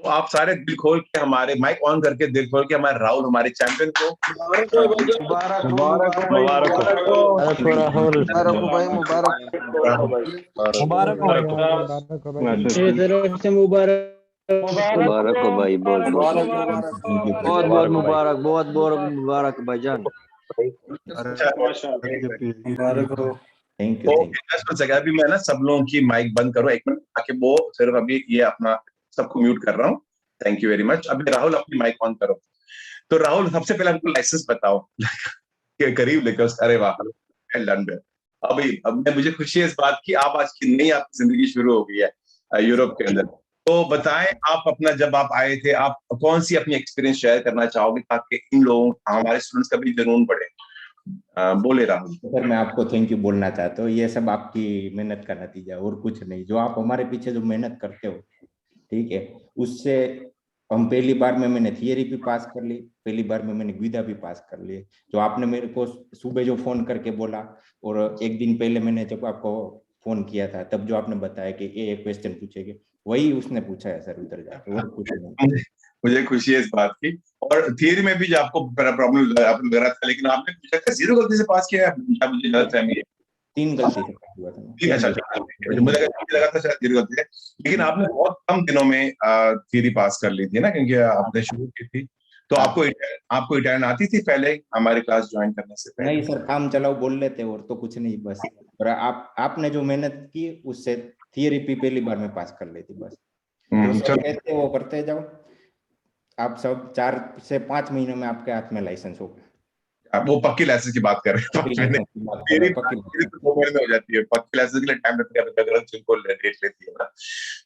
तो आप सारे दिल खोल के हमारे माइक ऑन करके दिल खोल के हमारे राहुल हमारे चैंपियन को मुबारक हो भाई, मुबारक हो। अरे तो राहुल मुबारक हो भाई, मुबारक मुबारक हो मुबारक मेरी तरफ से मुबारक मुबारक हो भाई, बहुत बहुत बहुत बहुत मुबारक, बहुत बहुत मुबारक भाईजान। मुबारक हो। थैंक तो यू। इंटरनेशनल जगह भी मैं ना सब लोगों की माइक बंद करो 1 मिनट, ताकि वो सिर्फ अभी ये अपना सबको म्यूट कर रहा हूँ। Thank you very much. अभी राहुल अपनी माइक ऑन करो। तो राहुल सबसे पहले हमको लाइसेंस बताओ के करीब लेकर अरे वाह लंदन। अभी अब मैं मुझे खुशी है इस बात की, आप आज की नई आपकी जिंदगी शुरू हो गई है यूरोप के अंदर। तो बताएं आप अपना, जब आप आए थे, आप कौन सी अपनी एक्सपीरियंस शेयर करना चाहोगे ताकि इन लोगों हमारे स्टूडेंट्स का भी जुनून बढ़े। बोले राहुल। सर मैं आपको थैंक यू बोलना चाहता हूँ, ये सब आपकी मेहनत का नतीजा और कुछ नहीं। जो आप हमारे पीछे जो मेहनत करते हो, ठीक है, उससे हम पहली बार में मैंने थियरी भी पास कर ली, पहली बार में मैंने विदा भी पास कर ली। जो आपने मेरे को सुबह जो फोन करके बोला, और एक दिन पहले मैंने जब आपको फोन किया था तब जो आपने बताया कि ये क्वेश्चन पूछेंगे, वही उसने पूछा है सर उधर जाके, और कुछ नहीं। मुझे खुशी है इस बात की। और थियरी में भी जो आपको प्रॉब्लम लग रहा था, लेकिन आपने पूछा था 0 गलती से पास किया है, मुझे गलतफहमी है। 3 गलती से हुआ था। मुझे लगा था शायद 0 गलती है, लेकिन आपने बहुत कम दिनों में थियरी पास कर ली थी ना, क्योंकि आपने शुरू की थी। तो आपको इटालियन आती थी पहले हमारे क्लास ज्वाइन करने से पहले? नहीं सर, काम चलाओ बोल लेते और तो कुछ नहीं, बस और आपने जो मेहनत की उससे थियरी भी पहली बार में पास कर ली थी। बस जो सब कहते हैं वो करते जाओ, आप सब 4 से 5 महीनों में आपके हाथ में लाइसेंस होगा। वो पक्की लाइसेंस की बात कर रहे हैं। थियरी 2 महीने में हो जाती है, पक्की लाइसेंस के लिए टाइम लगता है, अगर जिनको डेट लेती है ना।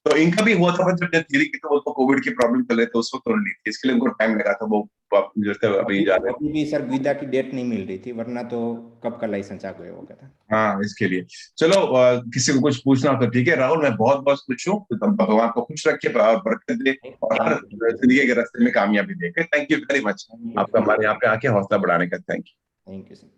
तो इनका भी हुआ था जब थियरी की, तो वो कोविड की प्रॉब्लम चल रही थी उस वक्त तो ली थी, इसके लिए उनको टाइम लगा था। वो अभी जा रहे अभी भी सर विदा की डेट नहीं मिल रही थी, वरना तो कब का लाइसेंस आ गया होगा था। हाँ, इसके लिए चलो किसी को कुछ पूछना हो तो ठीक है। राहुल मैं बहुत बहुत खुश हूँ, भगवान को खुश रखे, बरकत दे और हर जिंदगी के रास्ते में कामयाबी दे। थैंक यू वेरी मच आपका हमारे यहाँ पे आके हौसला बढ़ाने का। Thank you. Thank you sir.